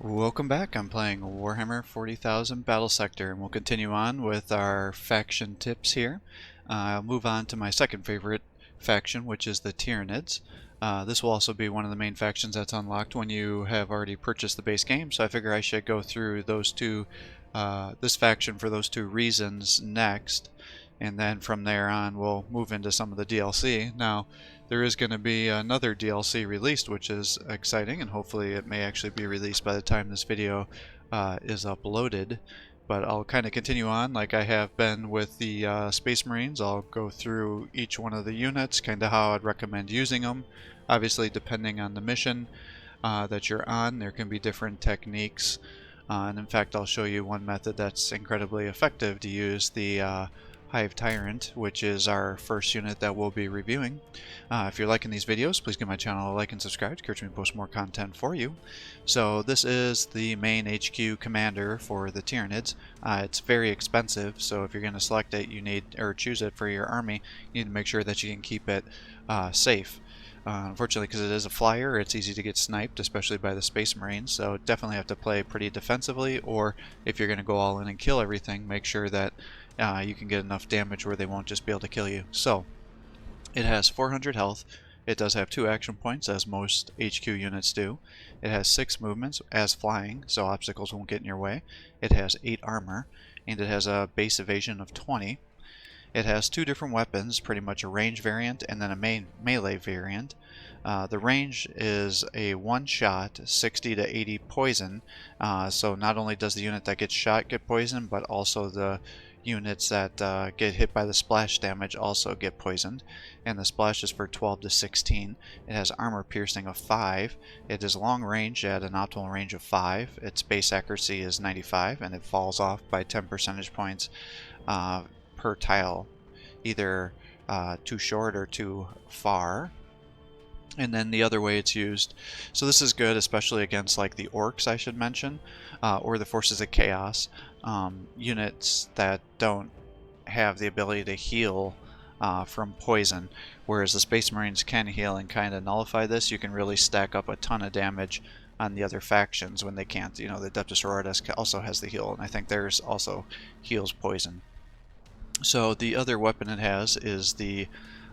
Welcome back. I'm playing Warhammer 40,000 Battlesector, and we'll continue on with our faction tips here. I'll move on to my second favorite faction, which is the Tyranids. This will also be one of the main factions that's unlocked when you have already purchased the base game, so I figure I should go through those two, this faction for those two reasons next, and then from there on we'll move into some of the DLC. Now, there is going to be another DLC released, which is exciting, and hopefully it may actually be released by the time this video is uploaded. But I'll kind of continue on like I have been with the Space Marines. I'll go through each one of the units, kind of how I'd recommend using them. Obviously, depending on the mission that you're on, there can be different techniques. And in fact, I'll show you one method that's incredibly effective to use the Hive Tyrant, which is our first unit that we'll be reviewing. If you're liking these videos, please give my channel a like and subscribe to encourage me to post more content for you. So this is the main HQ commander for the Tyranids. It's very expensive, so if you're going to select it, you need, or choose it for your army, you need to make sure that you can keep it safe. Unfortunately, because it is a flyer, it's easy to get sniped, especially by the Space Marines, so definitely have to play pretty defensively, or if you're going to go all in and kill everything, make sure that you can get enough damage where they won't just be able to kill you. So, it has 400 health, it does have 2 action points, as most HQ units do. It has 6 movements as flying, so obstacles won't get in your way. It has 8 armor, and it has a base evasion of 20. It has 2 different weapons, pretty much a range variant and then a melee variant. The range is a one-shot 60 to 80 poison, so not only does the unit that gets shot get poisoned, but also the units that get hit by the splash damage also get poisoned, and the splash is for 12 to 16. It has armor piercing of 5. It is long range at an optimal range of 5. Its base accuracy is 95, and it falls off by 10 percentage points per tile, either too short or too far. And then the other way it's used, so this is good especially against like the Orks, I should mention, or the Forces of Chaos, units that don't have the ability to heal from poison, whereas the Space Marines can heal and kind of nullify this. You can really stack up a ton of damage on the other factions when they can't. You know, the Adeptus Sororitas also has the heal, and I think theirs also heals poison. So the other weapon it has is the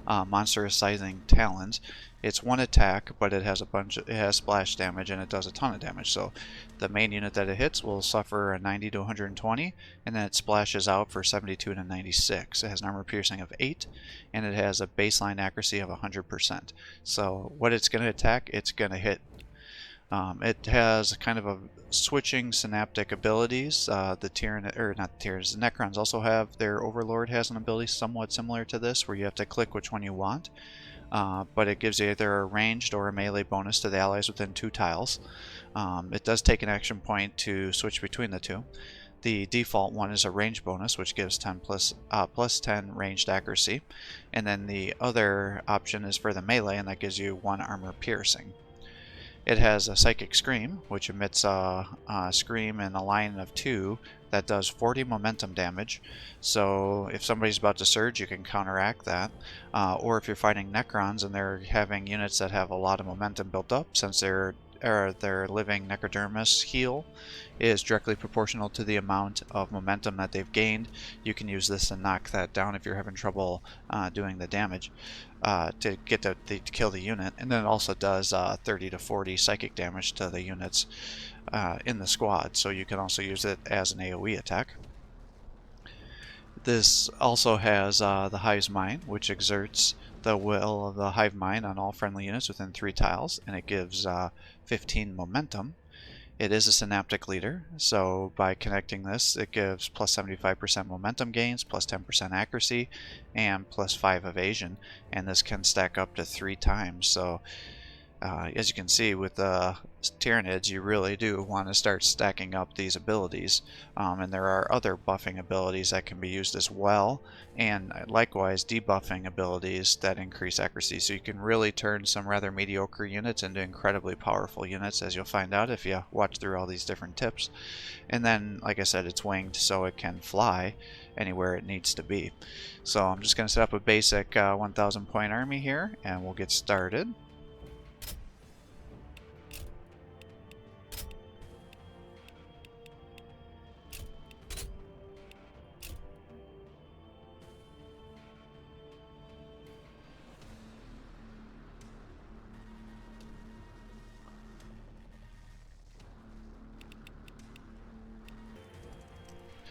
Monstrous Sizing Talons. It's one attack, but it has it has splash damage and it does a ton of damage. So the main unit that it hits will suffer a 90 to 120, and then it splashes out for 72 to 96. It has an armor piercing of 8, and it has a baseline accuracy of 100%. So what it's going to attack, it's going to hit. It has kind of a switching synaptic abilities. The Tyrant, or not the Tyranids, the Necrons also have, their Overlord has an ability somewhat similar to this, where you have to click which one you want. But it gives you either a ranged or a melee bonus to the allies within 2 tiles. It does take an action point to switch between the two. The default one is a range bonus, which gives 10 plus 10 ranged accuracy. And then the other option is for the melee, and that gives you 1 armor piercing. It has a Psychic Scream, which emits a scream in a line of 2 that does 40 momentum damage. So if somebody's about to surge, you can counteract that. Or if you're fighting Necrons and they're having units that have a lot of momentum built up, since their living Necrodermis heal is directly proportional to the amount of momentum that they've gained, you can use this to knock that down if you're having trouble doing the damage to get to kill the unit. And then it also does 30 to 40 psychic damage to the units in the squad, so you can also use it as an AoE attack. This also has the Hive's Mind, which exerts the will of the Hive Mind on all friendly units within 3 tiles, and it gives 15 momentum. It is a synaptic leader, so by connecting this, it gives plus 75% momentum gains, plus 10% accuracy, and plus 5 evasion, and this can stack up to 3 times. So as you can see with the Tyranids, you really do want to start stacking up these abilities, and there are other buffing abilities that can be used as well, and likewise debuffing abilities that increase accuracy, so you can really turn some rather mediocre units into incredibly powerful units, as you'll find out if you watch through all these different tips. And then, like I said, it's winged, so it can fly anywhere it needs to be. So I'm just going to set up a basic 1000 point army here, and we'll get started.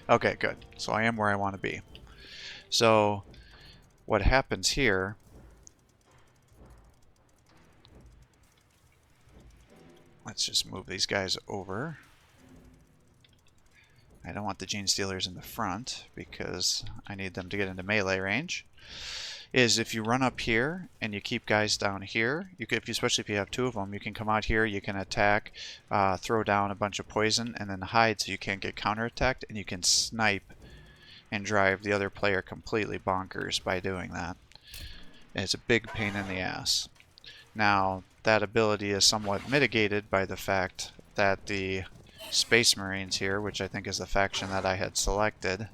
Okay, good. So I am where I want to be. So what happens here... Let's just move these guys over. I don't want the Gene Stealers in the front because I need them to get into melee range. Is if you run up here and you keep guys down here, you could, especially if you have two of them, you can come out here, you can attack, throw down a bunch of poison, and then hide so you can't get counterattacked, and you can snipe and drive the other player completely bonkers by doing that. And it's a big pain in the ass. Now, that ability is somewhat mitigated by the fact that the Space Marines here, which I think is the faction that I had selected,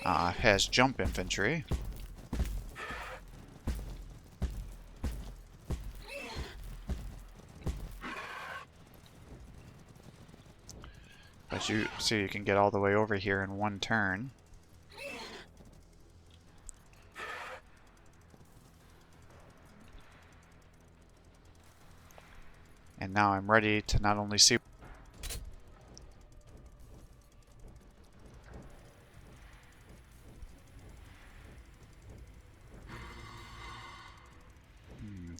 has jump infantry. But you see, you can get all the way over here in one turn. And now I'm ready to not only see...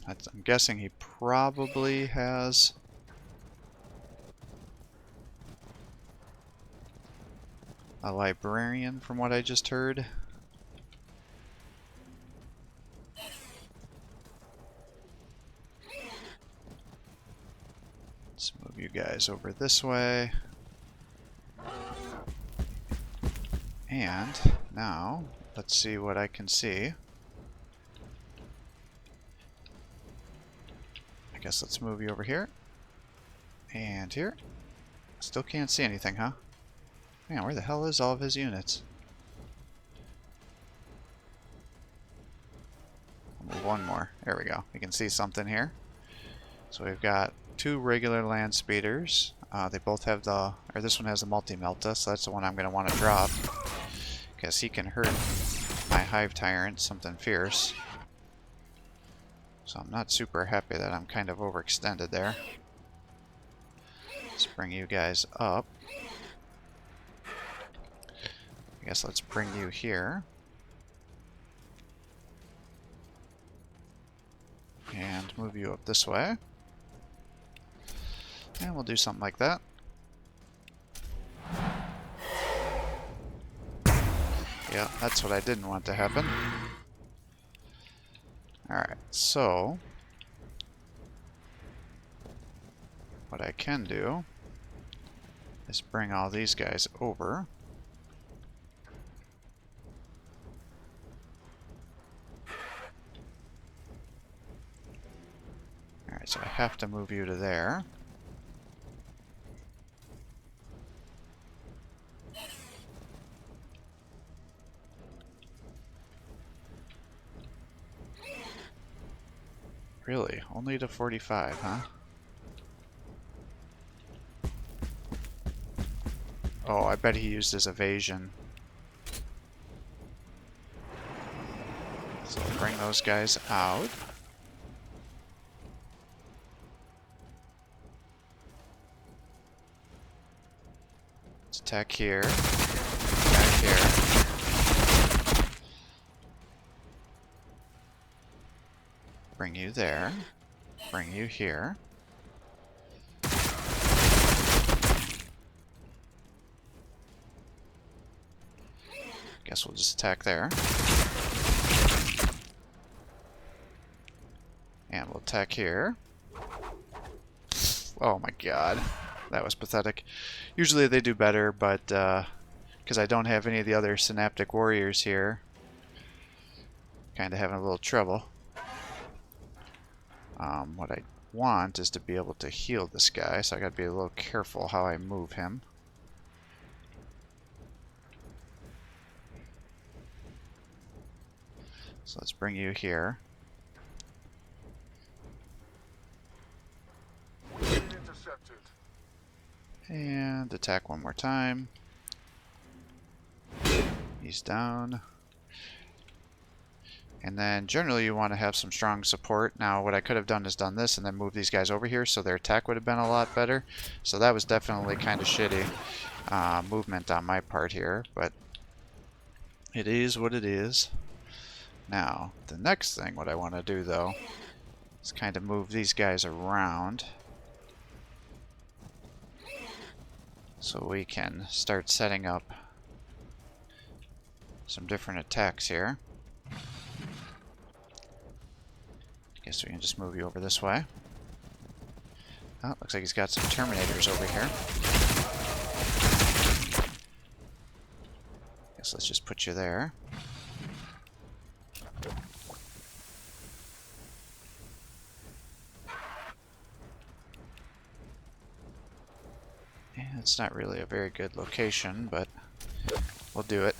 I'm guessing he probably has... a librarian from what I just heard. Let's move you guys over this way. And now, let's see what I can see. I guess let's move you over here. And here. Still can't see anything, huh? Man, where the hell is all of his units? I'll move one more. There we go. You can see something here. So we've got two regular land speeders. They both have the... or this one has the multi-melta, so that's the one I'm going to want to drop. Because he can hurt my Hive Tyrant something fierce. So I'm not super happy that I'm kind of overextended there. Let's bring you guys up. I guess let's bring you here. And move you up this way. And we'll do something like that. Yeah, that's what I didn't want to happen. Alright, so... what I can do is bring all these guys over. Alright, so I have to move you to there. Really? Only to 45, huh? Oh, I bet he used his evasion. So bring those guys out. Let's attack here. Attack here. Bring you there. Bring you here. Guess we'll just attack there. And we'll attack here. Oh my god. That was pathetic. Usually they do better, but because I don't have any of the other synaptic warriors here, kind of having a little trouble. What I want is to be able to heal this guy, so I gotta be a little careful how I move him. So let's bring you here. Intercepted. And attack one more time. He's down. And then generally you want to have some strong support. Now what I could have done is done this and then move these guys over here so their attack would have been a lot better. So that was definitely kind of shitty. movement on my part here, but it is what it is. Now, the next thing what I want to do though is kind of move these guys around so we can start setting up some different attacks here. Guess we can just move you over this way. Oh, looks like he's got some Terminators over here. Guess let's just put you there. Yeah, it's not really a very good location, but we'll do it.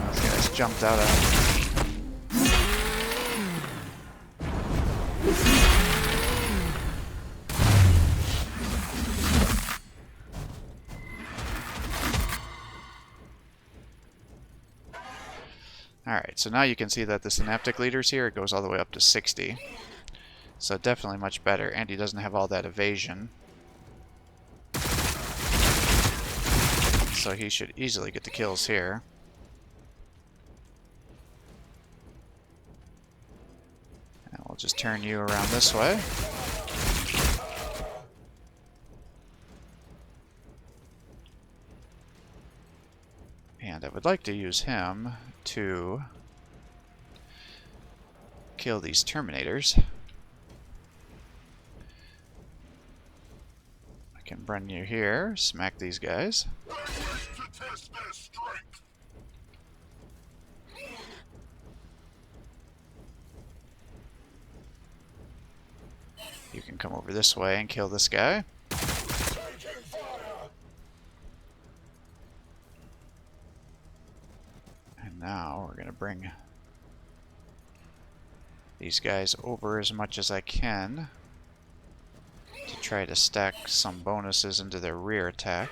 Those guys jumped out of... Alright, so now you can see that the synaptic leaders here, it goes all the way up to 60. So definitely much better, and he doesn't have all that evasion. So he should easily get the kills here. And we'll just turn you around this way. And I would like to use him to kill these Terminators. I can run you here, smack these guys. You can come over this way and kill this guy. And now we're going to bring these guys over as much as I can to try to stack some bonuses into their rear attack.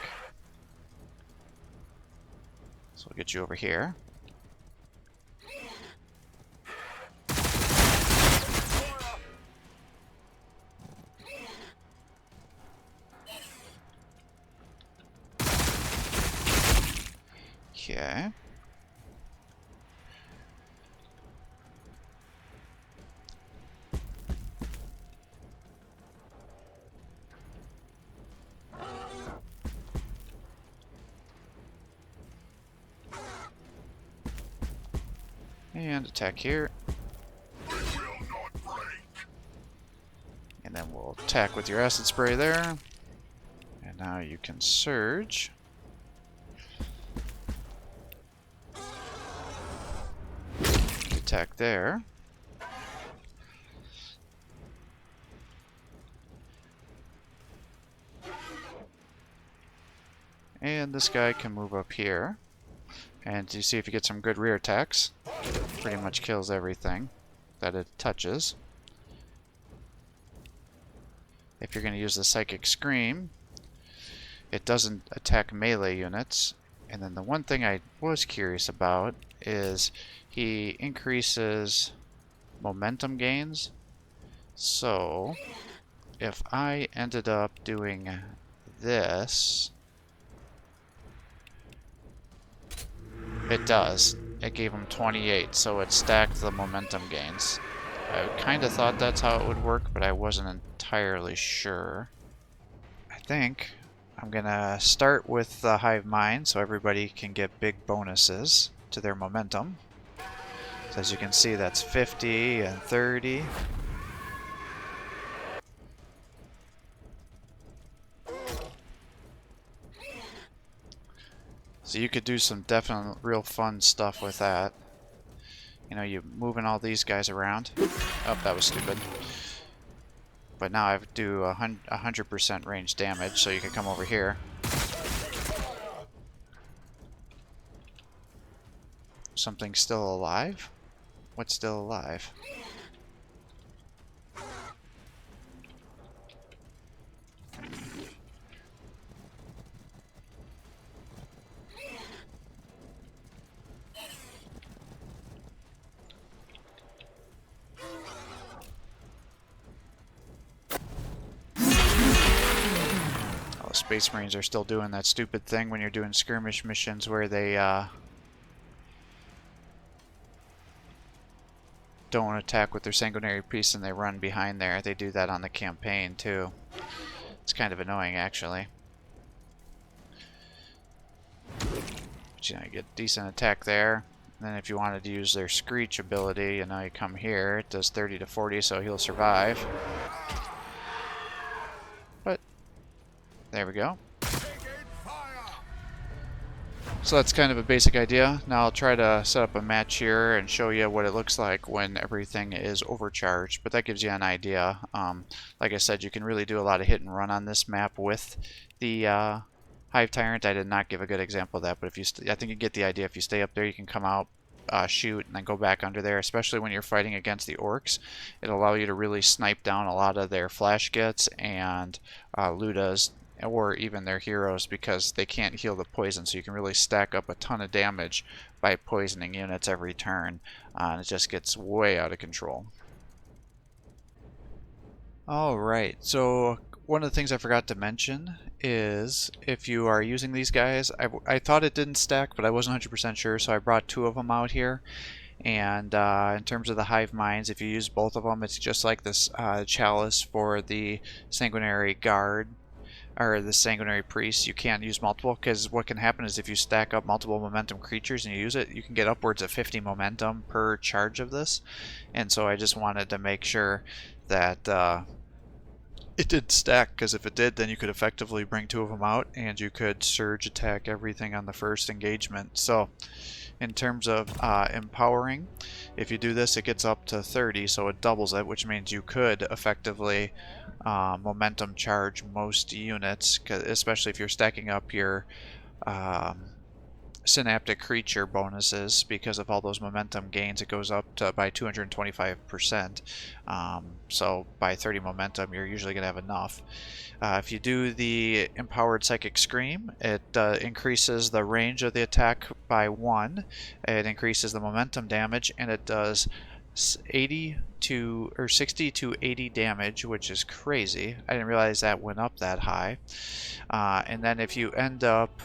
So we'll get you over here. Okay. And attack here. And then we'll attack with your acid spray there. And now you can surge. Attack there. And this guy can move up here. And you see if you get some good rear attacks, pretty much kills everything that it touches. If you're going to use the Psychic Scream, it doesn't attack melee units. And then the one thing I was curious about is he increases momentum gains. So if I ended up doing this, it does. It gave him 28, so it stacked the momentum gains. I kind of thought that's how it would work, but I wasn't entirely sure. I think I'm gonna start with the Hive Mind so everybody can get big bonuses to their momentum. So as you can see, that's 50 and 30. So you could do some definite real fun stuff with that. You know, you moving all these guys around. Oh, that was stupid. But now I do 100% range damage, so you can come over here. Something still alive? What's still alive? Space Marines are still doing that stupid thing when you're doing skirmish missions where they don't attack with their sanguinary priests and they run behind there. They do that on the campaign too. It's kind of annoying actually. But, you know, you get decent attack there. And then if you wanted to use their Screech ability, you know, you come here. It does 30 to 40, so he'll survive. But there we go. So that's kind of a basic idea. Now I'll try to set up a match here and show you what it looks like when everything is overcharged, but that gives you an idea. Like I said, you can really do a lot of hit and run on this map with the Hive Tyrant. I did not give a good example of that, but if you I think you get the idea. If you stay up there, you can come out, shoot, and then go back under there, especially when you're fighting against the Orks. It'll allow you to really snipe down a lot of their flash gets and Ludas, or even their heroes, because they can't heal the poison, so you can really stack up a ton of damage by poisoning units every turn, and it just gets way out of control. Alright, so one of the things I forgot to mention is if you are using these guys, I thought it didn't stack, but I wasn't 100% sure, so I brought two of them out here. And in terms of the Hive Minds, if you use both of them, it's just like this Chalice for the Sanguinary Guard, or the Sanguinary Priest. You can't use multiple, because what can happen is if you stack up multiple momentum creatures and you use it, you can get upwards of 50 momentum per charge of this. And so I just wanted to make sure that it did stack, because if it did, then you could effectively bring two of them out and you could surge attack everything on the first engagement. So in terms of empowering, if you do this, it gets up to 30, so it doubles it, which means you could effectively momentum charge most units, especially if you're stacking up your synaptic creature bonuses. Because of all those momentum gains, it goes up to by 225%. So by 30 momentum, you're usually going to have enough. If you do the Empowered Psychic Scream, it increases the range of the attack by 1. It increases the momentum damage, and it does 60 to 80 damage, which is crazy. I didn't realize that went up that high. And then if you end up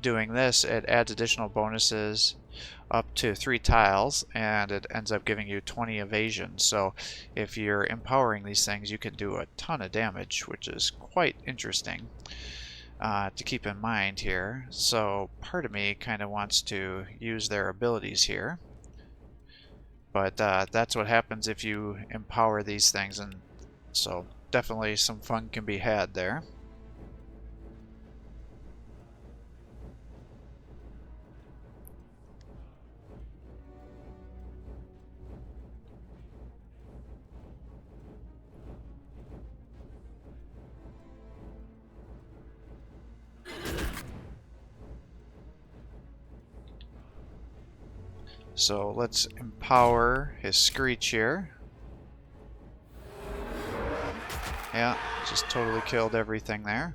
doing this, it adds additional bonuses up to 3 tiles, and it ends up giving you 20 evasion. So if you're empowering these things, you can do a ton of damage, which is quite interesting to keep in mind here. So part of me kind of wants to use their abilities here, but that's what happens if you empower these things, and so definitely some fun can be had there. So let's empower his Screech here. Yeah, just totally killed everything there,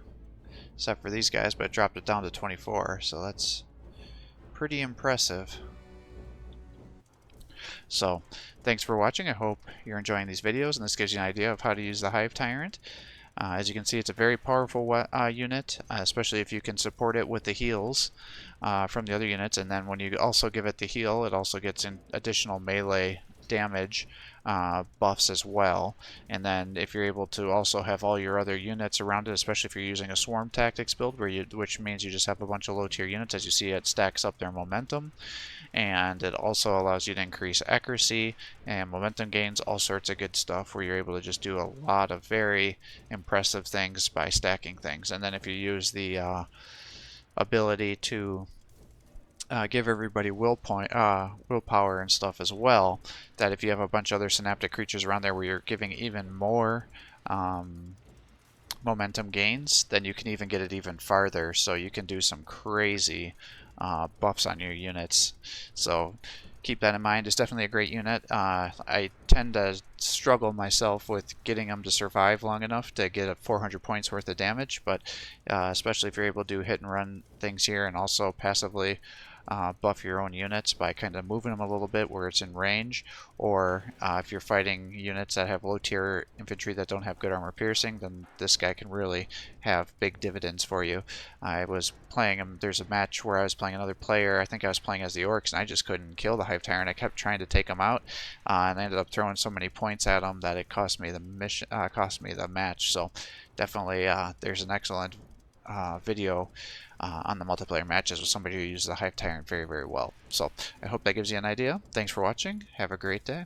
except for these guys, but it dropped it down to 24, so that's pretty impressive. So, thanks for watching. I hope you're enjoying these videos, and this gives you an idea of how to use the Hive Tyrant. As you can see, it's a very powerful unit, especially if you can support it with the heals from the other units. And then when you also give it the heal, it also gets in additional melee damage buffs as well. And then if you're able to also have all your other units around it, especially if you're using a swarm tactics build, which means you just have a bunch of low tier units, as you see, it stacks up their momentum. And it also allows you to increase accuracy and momentum gains, all sorts of good stuff, where you're able to just do a lot of very impressive things by stacking things. And then if you use the ability to give everybody willpower and stuff as well, that if you have a bunch of other synaptic creatures around there where you're giving even more momentum gains, then you can even get it even farther, so you can do some crazy buffs on your units. So keep that in mind. It's definitely a great unit. I tend to struggle myself with getting them to survive long enough to get a 400 points worth of damage, but especially if you're able to do hit and run things here and also passively buff your own units by kind of moving them a little bit where it's in range, or if you're fighting units that have low tier infantry that don't have good armor piercing, then this guy can really have big dividends for you. I was playing him, there's a match where I was playing another player, I think I was playing as the Orks, and I just couldn't kill the Hive Tyrant. I kept trying to take him out, and I ended up throwing so many points at him that it cost me the mission, cost me the match. So definitely there's an excellent video on the multiplayer matches with somebody who uses the Hive Tyrant very, very well. So I hope that gives you an idea. Thanks for watching. Have a great day.